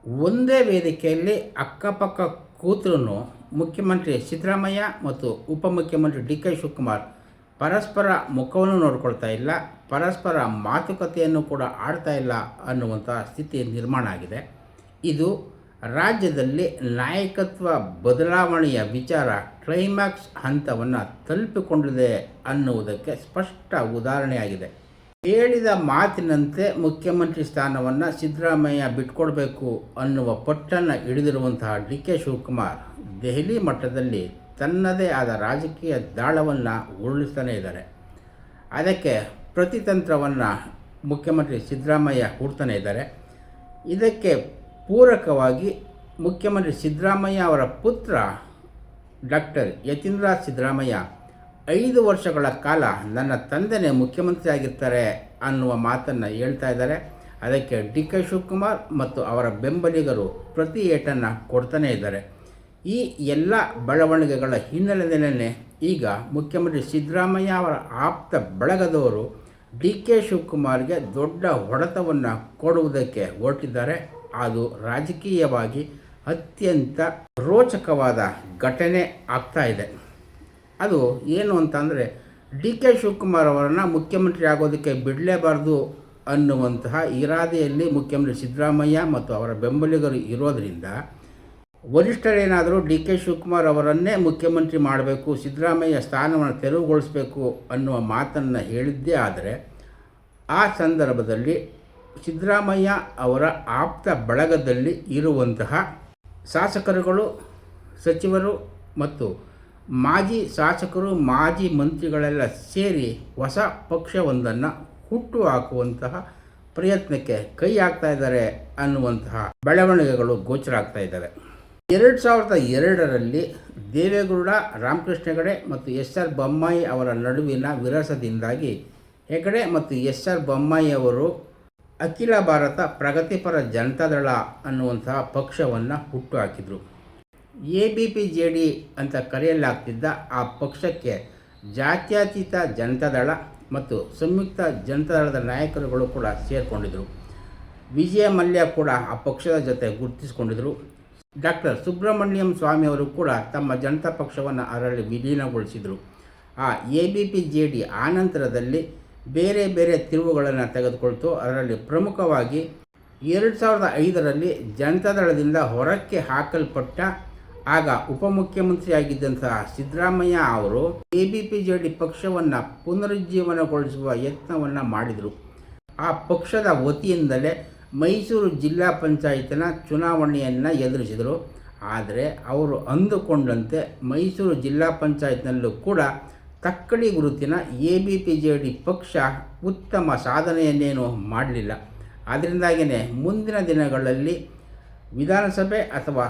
ಒಂದೇ ವೇದಿಕೆಯಲ್ಲಿ ಅಕ್ಕಪಕ್ಕ ಕೂತರೂ ಮುಖ್ಯಮಂತ್ರಿ ಸಿದ್ದರಾಮಯ್ಯ ಮತ್ತು ಉಪಮುಖ್ಯಮಂತ್ರಿ ಡಿ ಕೆ ಶಿವಕುಮಾರ್ ಪರಸ್ಪರ ಮುಖವನ್ನು ನೋಡ್ಕೊಳ್ತಾ ಇಲ್ಲ, ಪರಸ್ಪರ ಮಾತುಕತೆಯನ್ನು ಕೂಡ ಆಡ್ತಾ ಇಲ್ಲ ಅನ್ನುವಂಥ ಸ್ಥಿತಿ ನಿರ್ಮಾಣ ಆಗಿದೆ. ಇದು ರಾಜ್ಯದಲ್ಲಿ ನಾಯಕತ್ವ ಬದಲಾವಣೆಯ ವಿಚಾರ ಕ್ಲೈಮ್ಯಾಕ್ಸ್ ಹಂತವನ್ನು ತಲುಪಿಕೊಂಡಿದೆ ಅನ್ನುವುದಕ್ಕೆ ಸ್ಪಷ್ಟ ಉದಾಹರಣೆಯಾಗಿದೆ. ಹೇಳಿದ ಮಾತಿನಂತೆ ಮುಖ್ಯಮಂತ್ರಿ ಸ್ಥಾನವನ್ನು ಸಿದ್ದರಾಮಯ್ಯ ಬಿಟ್ಕೊಡ್ಬೇಕು ಅನ್ನುವ ಪಟ್ಟನ್ನು ಹಿಡಿದಿರುವಂತಹ ಡಿ ಕೆ ಶಿವಕುಮಾರ್ ದೆಹಲಿ ಮಟ್ಟದಲ್ಲಿ ತನ್ನದೇ ಆದ ರಾಜಕೀಯ ದಾಳವನ್ನು ಉರುಳಿಸ್ತಾನೇ ಇದ್ದಾರೆ. ಅದಕ್ಕೆ ಪ್ರತಿತಂತ್ರವನ್ನು ಮುಖ್ಯಮಂತ್ರಿ ಸಿದ್ದರಾಮಯ್ಯ ಹೂಡ್ತಾನೆ ಇದ್ದಾರೆ. ಇದಕ್ಕೆ ಪೂರಕವಾಗಿ ಮುಖ್ಯಮಂತ್ರಿ ಸಿದ್ದರಾಮಯ್ಯ ಅವರ ಪುತ್ರ ಡಾಕ್ಟರ್ ಯತೀಂದ್ರ ಸಿದ್ದರಾಮಯ್ಯ 5 ವರ್ಷಗಳ ಕಾಲ ನನ್ನ ತಂದೆನೇ ಮುಖ್ಯಮಂತ್ರಿ ಆಗಿರ್ತಾರೆ ಅನ್ನುವ ಮಾತನ್ನು ಹೇಳ್ತಾ ಇದ್ದಾರೆ. ಅದಕ್ಕೆ ಡಿ ಕೆ ಶಿವಕುಮಾರ್ ಮತ್ತು ಅವರ ಬೆಂಬಲಿಗರು ಪ್ರತಿ ಏಟನ್ನು ಕೊಡ್ತಾನೇ ಇದ್ದಾರೆ. ಈ ಎಲ್ಲ ಬೆಳವಣಿಗೆಗಳ ಹಿನ್ನೆಲೆಯಲ್ಲೇ ಈಗ ಮುಖ್ಯಮಂತ್ರಿ ಸಿದ್ದರಾಮಯ್ಯ ಅವರ ಆಪ್ತ ಬಳಗದವರು ಡಿ ಕೆ ಶಿವಕುಮಾರ್ಗೆ ದೊಡ್ಡ ಹೊಡೆತವನ್ನು ಕೊಡುವುದಕ್ಕೆ ಹೊರಟಿದ್ದಾರೆ. ಅದು ರಾಜಕೀಯವಾಗಿ ಅತ್ಯಂತ ರೋಚಕವಾದ ಘಟನೆ ಆಗ್ತಾ ಇದೆ. ಅದು ಏನು ಅಂತಂದರೆ, ಡಿ ಕೆ ಶಿವಕುಮಾರ್ ಅವರನ್ನು ಮುಖ್ಯಮಂತ್ರಿ ಆಗೋದಕ್ಕೆ ಬಿಡಲೇಬಾರ್ದು ಅನ್ನುವಂತಹ ಇರಾದೆಯಲ್ಲಿ ಮುಖ್ಯಮಂತ್ರಿ ಸಿದ್ದರಾಮಯ್ಯ ಮತ್ತು ಅವರ ಬೆಂಬಲಿಗರು ಇರೋದರಿಂದ ವರಿಷ್ಠರೇನಾದರೂ ಡಿ ಕೆ ಶಿವಕುಮಾರ್ ಅವರನ್ನೇ ಮುಖ್ಯಮಂತ್ರಿ ಮಾಡಬೇಕು, ಸಿದ್ದರಾಮಯ್ಯ ಸ್ಥಾನವನ್ನು ತೆರವುಗೊಳಿಸಬೇಕು ಅನ್ನುವ ಮಾತನ್ನು ಹೇಳಿದ್ದೇ ಆದರೆ ಆ ಸಂದರ್ಭದಲ್ಲಿ ಸಿದ್ದರಾಮಯ್ಯ ಅವರ ಆಪ್ತ ಬಳಗದಲ್ಲಿ ಇರುವಂತಹ ಶಾಸಕರುಗಳು, ಸಚಿವರು ಮತ್ತು ಮಾಜಿ ಶಾಸಕರು, ಮಾಜಿ ಮಂತ್ರಿಗಳೆಲ್ಲ ಸೇರಿ ಹೊಸ ಪಕ್ಷವೊಂದನ್ನು ಹುಟ್ಟು ಹಾಕುವಂತಹ ಪ್ರಯತ್ನಕ್ಕೆ ಕೈ ಹಾಕ್ತಾ ಇದ್ದಾರೆ ಅನ್ನುವಂತಹ ಬೆಳವಣಿಗೆಗಳು ಗೋಚರ ಆಗ್ತಾ ಇದ್ದಾವೆ. 2002ರಲ್ಲಿ ದೇವೇಗೌಡ, ರಾಮಕೃಷ್ಣ ಹೆಗಡೆ ಮತ್ತು ಎಸ್ ಆರ್ ಬೊಮ್ಮಾಯಿ ಅವರ ನಡುವಿನ ವಿರಸದಿಂದಾಗಿ ಹೆಗಡೆ ಮತ್ತು ಎಸ್ ಆರ್ ಬೊಮ್ಮಾಯಿ ಅವರು ಅಖಿಲ ಭಾರತ ಪ್ರಗತಿಪರ ಜನತಾದಳ ಅನ್ನುವಂತಹ ಪಕ್ಷವನ್ನು ಹುಟ್ಟು ಹಾಕಿದರು. ABPJD ಅಂತ ಕರೆಯಲಾಗ್ತಿದ್ದ ಆ ಪಕ್ಷಕ್ಕೆ ಜಾತ್ಯತೀತ ಜನತಾದಳ ಮತ್ತು ಸಂಯುಕ್ತ ಜನತಾದಳದ ನಾಯಕರುಗಳು ಕೂಡ ಸೇರಿಕೊಂಡಿದ್ದರು. ವಿಜಯ ಮಲ್ಯ ಕೂಡ ಆ ಪಕ್ಷದ ಜೊತೆ ಗುರುತಿಸಿಕೊಂಡಿದ್ದರು. ಡಾಕ್ಟರ್ ಸುಬ್ರಹ್ಮಣ್ಯಂ ಸ್ವಾಮಿ ಅವರು ಕೂಡ ತಮ್ಮ ಜನತಾ ಪಕ್ಷವನ್ನು ಅದರಲ್ಲಿ ವಿಲೀನಗೊಳಿಸಿದರು. ಆ ABPJD ಆನಂತರದಲ್ಲಿ ಬೇರೆ ಬೇರೆ ತಿರುವುಗಳನ್ನು ತೆಗೆದುಕೊಳ್ತು. ಅದರಲ್ಲಿ ಪ್ರಮುಖವಾಗಿ 2005ರಲ್ಲಿ ಜನತಾದಳದಿಂದ ಹೊರಕ್ಕೆ ಹಾಕಲ್ಪಟ್ಟ ಆಗ ಉಪಮುಖ್ಯಮಂತ್ರಿಯಾಗಿದ್ದಂತಹ ಸಿದ್ದರಾಮಯ್ಯ ಅವರು ABPJD ಪಕ್ಷವನ್ನು ಪುನರುಜ್ಜೀವನಗೊಳಿಸುವ ಯತ್ನವನ್ನು ಮಾಡಿದರು. ಆ ಪಕ್ಷದ ವತಿಯಿಂದಲೇ ಮೈಸೂರು ಜಿಲ್ಲಾ ಪಂಚಾಯತಿನ ಚುನಾವಣೆಯನ್ನು ಎದುರಿಸಿದರು. ಆದರೆ ಅವರು ಅಂದುಕೊಂಡಂತೆ ಮೈಸೂರು ಜಿಲ್ಲಾ ಪಂಚಾಯತ್ನಲ್ಲೂ ಕೂಡ ತಕ್ಕಡಿ ಗುರುತಿನ ABPJD ಪಕ್ಷ ಉತ್ತಮ ಸಾಧನೆಯನ್ನೇನು ಮಾಡಲಿಲ್ಲ. ಅದರಿಂದಾಗಿಯೇ ಮುಂದಿನ ದಿನಗಳಲ್ಲಿ ವಿಧಾನಸಭೆ ಅಥವಾ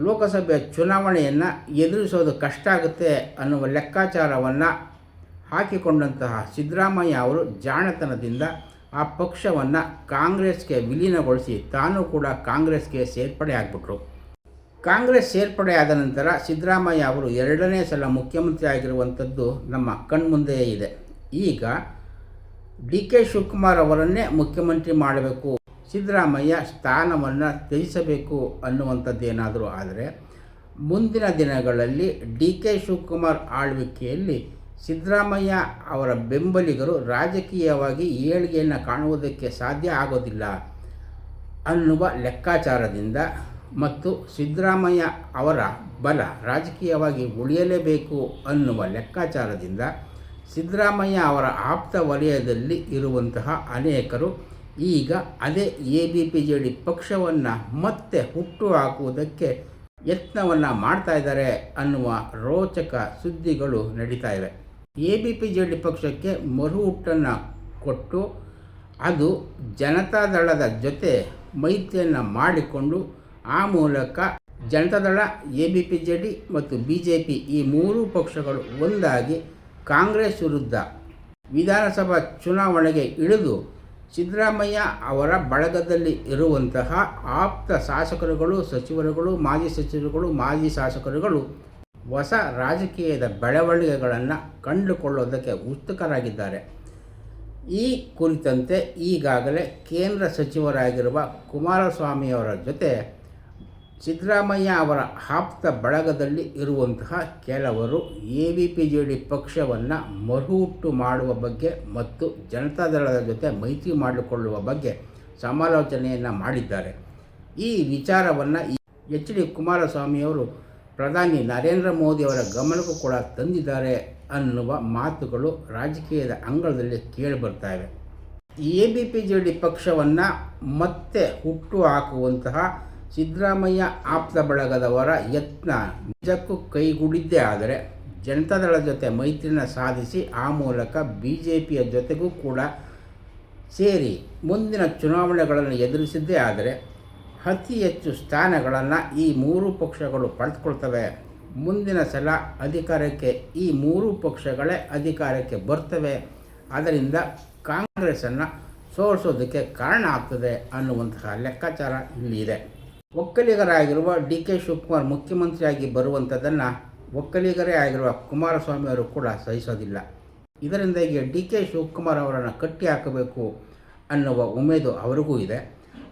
ಲೋಕಸಭೆ ಚುನಾವಣೆಯನ್ನು ಎದುರಿಸೋದು ಕಷ್ಟ ಆಗುತ್ತೆ ಅನ್ನುವ ಲೆಕ್ಕಾಚಾರವನ್ನು ಹಾಕಿಕೊಂಡಂತಹ ಸಿದ್ದರಾಮಯ್ಯ ಅವರು ಜಾಣತನದಿಂದ ಆ ಪಕ್ಷವನ್ನು ಕಾಂಗ್ರೆಸ್ಗೆ ವಿಲೀನಗೊಳಿಸಿ ತಾನೂ ಕೂಡ ಕಾಂಗ್ರೆಸ್ಗೆ ಸೇರ್ಪಡೆ ಆಗಿಬಿಟ್ರು. ಕಾಂಗ್ರೆಸ್ ಸೇರ್ಪಡೆ ಆದ ನಂತರ ಸಿದ್ದರಾಮಯ್ಯ ಅವರು 2ನೇ ಸಲ ಮುಖ್ಯಮಂತ್ರಿ ಆಗಿರುವಂಥದ್ದು ನಮ್ಮ ಕಣ್ಮುಂದೆಯೇ ಇದೆ. ಈಗ ಡಿ ಕೆ ಶಿವಕುಮಾರ್ ಅವರನ್ನೇ ಮುಖ್ಯಮಂತ್ರಿ ಮಾಡಬೇಕು, ಸಿದ್ದರಾಮಯ್ಯ ಸ್ಥಾನವನ್ನು ತ್ಯಜಿಸಬೇಕು ಅನ್ನುವಂಥದ್ದೇನಾದರೂ ಆದರೆ ಮುಂದಿನ ದಿನಗಳಲ್ಲಿ ಡಿ ಕೆ ಶಿವಕುಮಾರ್ ಆಳ್ವಿಕೆಯಲ್ಲಿ ಸಿದ್ದರಾಮಯ್ಯ ಅವರ ಬೆಂಬಲಿಗರು ರಾಜಕೀಯವಾಗಿ ಏಳಿಗೆಯನ್ನು ಕಾಣುವುದಕ್ಕೆ ಸಾಧ್ಯ ಆಗೋದಿಲ್ಲ ಅನ್ನುವ ಲೆಕ್ಕಾಚಾರದಿಂದ ಮತ್ತು ಸಿದ್ದರಾಮಯ್ಯ ಅವರ ಬಲ ರಾಜಕೀಯವಾಗಿ ಉಳಿಯಲೇಬೇಕು ಅನ್ನುವ ಲೆಕ್ಕಾಚಾರದಿಂದ ಸಿದ್ದರಾಮಯ್ಯ ಅವರ ಆಪ್ತ ವಲಯದಲ್ಲಿ ಇರುವಂತಹ ಅನೇಕರು ಈಗ ಅದೇ ABPJD ಪಕ್ಷವನ್ನು ಮತ್ತೆ ಹುಟ್ಟು ಹಾಕುವುದಕ್ಕೆ ಯತ್ನವನ್ನು ಮಾಡ್ತಾ ಇದ್ದಾರೆ ಅನ್ನುವ ರೋಚಕ ಸುದ್ದಿಗಳು ನಡೀತಾ ಇವೆ. ABPJD ಪಕ್ಷಕ್ಕೆ ಮರುಹುಟ್ಟನ್ನು ಕೊಟ್ಟು ಅದು ಜನತಾದಳದ ಜೊತೆ ಮೈತ್ರಿಯನ್ನು ಮಾಡಿಕೊಂಡು ಆ ಮೂಲಕ ಜನತಾದಳ, ABPJD ಮತ್ತು BJP ಈ 3 ಪಕ್ಷಗಳು ಒಂದಾಗಿ ಕಾಂಗ್ರೆಸ್ ವಿರುದ್ಧ ವಿಧಾನಸಭಾ ಚುನಾವಣೆಗೆ ಇಳಿದು ಸಿದ್ದರಾಮಯ್ಯ ಅವರ ಬಳಗದಲ್ಲಿ ಇರುವಂತಹ ಆಪ್ತ ಶಾಸಕರುಗಳು, ಸಚಿವರುಗಳು, ಮಾಜಿ ಸಚಿವರುಗಳು, ಮಾಜಿ ಶಾಸಕರುಗಳು ಹೊಸ ರಾಜಕೀಯದ ಬೆಳವಣಿಗೆಗಳನ್ನು ಕಂಡುಕೊಳ್ಳೋದಕ್ಕೆ ಉತ್ಸುಕರಾಗಿದ್ದಾರೆ. ಈ ಕುರಿತಂತೆ ಈಗಾಗಲೇ ಕೇಂದ್ರ ಸಚಿವರಾಗಿರುವ ಕುಮಾರಸ್ವಾಮಿಯವರ ಜೊತೆ ಸಿದ್ದರಾಮಯ್ಯ ಅವರ ಆಪ್ತ ಬಳಗದಲ್ಲಿ ಇರುವಂತಹ ಕೆಲವರು AVPJD ಪಕ್ಷವನ್ನು ಮರುಹುಟ್ಟು ಮಾಡುವ ಬಗ್ಗೆ ಮತ್ತು ಜನತಾದಳದ ಜೊತೆ ಮೈತ್ರಿ ಮಾಡಿಕೊಳ್ಳುವ ಬಗ್ಗೆ ಸಮಾಲೋಚನೆಯನ್ನು ಮಾಡಿದ್ದಾರೆ. ಈ ವಿಚಾರವನ್ನು HD ಕುಮಾರಸ್ವಾಮಿಯವರು ಪ್ರಧಾನಿ ನರೇಂದ್ರ ಮೋದಿಯವರ ಗಮನಕ್ಕೂ ಕೂಡ ತಂದಿದ್ದಾರೆ ಅನ್ನುವ ಮಾತುಗಳು ರಾಜಕೀಯದ ಅಂಗಳದಲ್ಲಿ ಕೇಳಿಬರ್ತಾಯಿವೆ. AVPJD ಪಕ್ಷವನ್ನು ಮತ್ತೆ ಹುಟ್ಟು ಹಾಕುವಂತಹ ಸಿದ್ದರಾಮಯ್ಯ ಆಪ್ತ ಬಳಗದವರ ಯತ್ನ ನಿಜಕ್ಕೂ ಕೈಗೂಡಿದ್ದೇ ಆದರೆ ಜನತಾದಳ ಜೊತೆ ಮೈತ್ರಿನ ಸಾಧಿಸಿ ಆ ಮೂಲಕ BJPಯ ಜೊತೆಗೂ ಕೂಡ ಸೇರಿ ಮುಂದಿನ ಚುನಾವಣೆಗಳನ್ನು ಎದುರಿಸಿದ್ದೇ ಆದರೆ ಅತಿ ಹೆಚ್ಚು ಸ್ಥಾನಗಳನ್ನು ಈ ಮೂರು ಪಕ್ಷಗಳು ಪಡೆದುಕೊಳ್ತವೆ. ಮುಂದಿನ ಸಲ ಅಧಿಕಾರಕ್ಕೆ ಈ ಮೂರು ಪಕ್ಷಗಳೇ ಅಧಿಕಾರಕ್ಕೆ ಬರ್ತವೆ. ಅದರಿಂದ ಕಾಂಗ್ರೆಸ್ಸನ್ನು ಸೋಲಿಸೋದಕ್ಕೆ ಕಾರಣ ಆಗ್ತದೆ ಅನ್ನುವಂತಹ ಲೆಕ್ಕಾಚಾರ ಇಲ್ಲಿದೆ. ಒಕ್ಕಲಿಗರಾಗಿರುವ DK ಶಿವಕುಮಾರ್ ಮುಖ್ಯಮಂತ್ರಿಯಾಗಿ ಬರುವಂಥದ್ದನ್ನು ಒಕ್ಕಲಿಗರೇ ಆಗಿರುವ ಕುಮಾರಸ್ವಾಮಿಯವರು ಕೂಡ ಸಹಿಸೋದಿಲ್ಲ. ಇದರಿಂದಾಗಿ DK ಶಿವಕುಮಾರ್ ಅವರನ್ನು ಕಟ್ಟಿ ಹಾಕಬೇಕು ಅನ್ನುವ ಉಮೇದು ಅವರಿಗೂ ಇದೆ.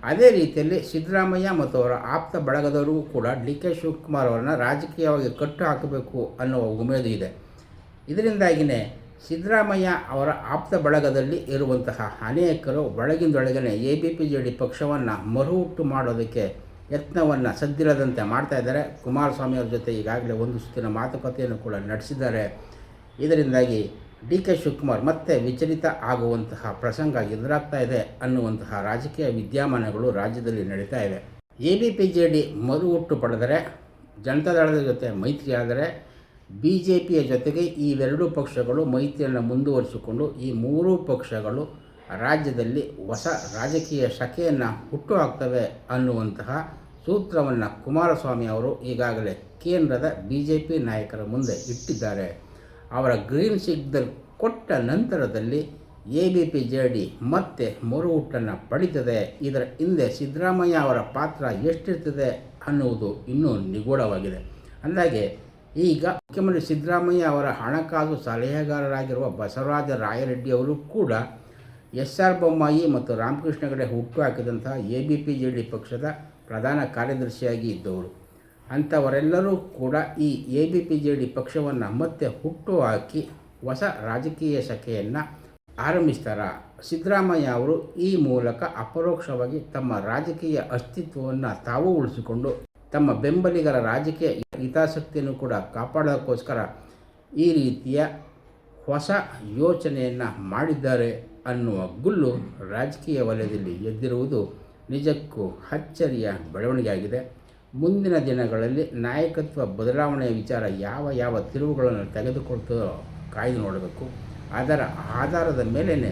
ಅದೇ ರೀತಿಯಲ್ಲಿ ಸಿದ್ದರಾಮಯ್ಯ ಮತ್ತು ಅವರ ಆಪ್ತ ಬಳಗದವರಿಗೂ ಕೂಡ DK ಶಿವಕುಮಾರ್ ಅವರನ್ನು ರಾಜಕೀಯವಾಗಿ ಕಟ್ಟು ಹಾಕಬೇಕು ಅನ್ನುವ ಉಮೇದು ಇದೆ. ಇದರಿಂದಾಗಿಯೇ ಸಿದ್ದರಾಮಯ್ಯ ಅವರ ಆಪ್ತ ಬಳಗದಲ್ಲಿ ಇರುವಂತಹ ಅನೇಕರು ಒಳಗಿಂದೊಳಗನೆ AVPJD ಪಕ್ಷವನ್ನು ಮರುಹುಟ್ಟು ಮಾಡೋದಕ್ಕೆ ಯತ್ನವನ್ನು ಸದ್ದಿಲ್ಲದಂತೆ ಮಾಡ್ತಾಯಿದ್ದಾರೆ. ಕುಮಾರಸ್ವಾಮಿಯವ್ರ ಜೊತೆ ಈಗಾಗಲೇ ಒಂದು ಸುತ್ತಿನ ಮಾತುಕತೆಯನ್ನು ಕೂಡ ನಡೆಸಿದ್ದಾರೆ. ಇದರಿಂದಾಗಿ DK ಶಿವಕುಮಾರ್ ಮತ್ತೆ ವಿಚಲಿತ ಆಗುವಂತಹ ಪ್ರಸಂಗ ಎದುರಾಗ್ತಾ ಇದೆ ಅನ್ನುವಂತಹ ರಾಜಕೀಯ ವಿದ್ಯಮಾನಗಳು ರಾಜ್ಯದಲ್ಲಿ ನಡೀತಾ ಇವೆ. AVPJD ಮರುಹುಟ್ಟು ಪಡೆದರೆ, ಜನತಾದಳದ ಜೊತೆ ಮೈತ್ರಿ ಆದರೆ, BJPಯ ಜೊತೆಗೆ ಇವೆರಡೂ ಪಕ್ಷಗಳು ಮೈತ್ರಿಯನ್ನು ಮುಂದುವರಿಸಿಕೊಂಡು ಈ ಮೂರೂ ಪಕ್ಷಗಳು ರಾಜ್ಯದಲ್ಲಿ ಹೊಸ ರಾಜಕೀಯ ಶಕೆಯನ್ನು ಹುಟ್ಟುಹಾಕ್ತವೆ ಅನ್ನುವಂತಹ ಸೂತ್ರವನ್ನು ಕುಮಾರಸ್ವಾಮಿ ಅವರು ಈಗಾಗಲೇ ಕೇಂದ್ರದ BJP ನಾಯಕರ ಮುಂದೆ ಇಟ್ಟಿದ್ದಾರೆ. ಅವರ ಗ್ರೀನ್ ಸಿಗ್ನಲ್ ಕೊಟ್ಟ ನಂತರದಲ್ಲಿ AVPJD ಮತ್ತೆ ಮರುಹುಟ್ಟನ್ನು ಪಡೀತದೆ. ಇದರ ಹಿಂದೆ ಸಿದ್ದರಾಮಯ್ಯ ಅವರ ಪಾತ್ರ ಎಷ್ಟಿರ್ತದೆ ಅನ್ನುವುದು ಇನ್ನೂ ನಿಗೂಢವಾಗಿದೆ. ಅಂದಾಗೆ ಈಗ ಮುಖ್ಯಮಂತ್ರಿ ಸಿದ್ದರಾಮಯ್ಯ ಅವರ ಹಣಕಾಸು ಸಲಹೆಗಾರರಾಗಿರುವ ಬಸವರಾಜ ರಾಯರೆಡ್ಡಿ ಅವರು ಕೂಡ SR ಬೊಮ್ಮಾಯಿ ಮತ್ತು ರಾಮಕೃಷ್ಣ ಹೆಗಡೆ ಹುಟ್ಟು ಹಾಕಿದಂತಹ AVPJD ಪಕ್ಷದ ಪ್ರಧಾನ ಕಾರ್ಯದರ್ಶಿಯಾಗಿ ಇದ್ದವರು. ಅಂಥವರೆಲ್ಲರೂ ಕೂಡ ಈ AVPJD ಪಕ್ಷವನ್ನು ಮತ್ತೆ ಹುಟ್ಟು ಹಾಕಿ ಹೊಸ ರಾಜಕೀಯ ಶಕೆಯನ್ನು ಆರಂಭಿಸ್ತಾರ. ಸಿದ್ದರಾಮಯ್ಯ ಅವರು ಈ ಮೂಲಕ ಅಪರೋಕ್ಷವಾಗಿ ತಮ್ಮ ರಾಜಕೀಯ ಅಸ್ತಿತ್ವವನ್ನು ತಾವು ಉಳಿಸಿಕೊಂಡು ತಮ್ಮ ಬೆಂಬಲಿಗರ ರಾಜಕೀಯ ಹಿತಾಸಕ್ತಿಯನ್ನು ಕೂಡ ಕಾಪಾಡೋದಕ್ಕೋಸ್ಕರ ಈ ರೀತಿಯ ಹೊಸ ಯೋಚನೆಯನ್ನು ಮಾಡಿದ್ದಾರೆ ಅನ್ನುವ ಗುಲ್ಲು ರಾಜಕೀಯ ವಲಯದಲ್ಲಿ ಎದ್ದಿರುವುದು ನಿಜಕ್ಕೂ ಅಚ್ಚರಿಯ ಬೆಳವಣಿಗೆಯಾಗಿದೆ. ಮುಂದಿನ ದಿನಗಳಲ್ಲಿ ನಾಯಕತ್ವ ಬದಲಾವಣೆಯ ವಿಚಾರ ಯಾವ ತಿರುವುಗಳನ್ನು ತೆಗೆದುಕೊಳ್ತದೋ ಕಾಯ್ದು ನೋಡಬೇಕು. ಅದರ ಆಧಾರದ ಮೇಲೇ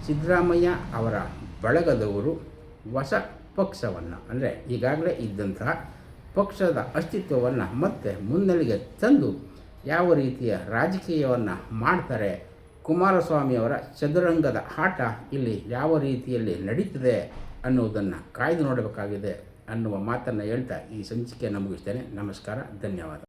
ಸಿದ್ದರಾಮಯ್ಯ ಅವರ ಬಳಗದವರು ಹೊಸ ಪಕ್ಷವನ್ನು, ಅಂದರೆ ಈಗಾಗಲೇ ಇದ್ದಂತಹ ಪಕ್ಷದ ಅಸ್ತಿತ್ವವನ್ನು ಮತ್ತೆ ಮುನ್ನೆಲೆಗೆ ತಂದು ಯಾವ ರೀತಿಯ ರಾಜಕೀಯವನ್ನು ಮಾಡ್ತಾರೆ, ಕುಮಾರಸ್ವಾಮಿಯವರ ಚದುರಂಗದ ಆಟ ಇಲ್ಲಿ ಯಾವ ರೀತಿಯಲ್ಲಿ ನಡೀತದೆ ಅನ್ನುವುದನ್ನು ಕಾಯ್ದು ನೋಡಬೇಕಾಗಿದೆ ಅನ್ನುವ ಮಾತನ್ನು ಹೇಳ್ತಾ ಈ ಸಂಚಿಕೆಯನ್ನು ಮುಗಿಸ್ತೇನೆ. ನಮಸ್ಕಾರ, ಧನ್ಯವಾದ.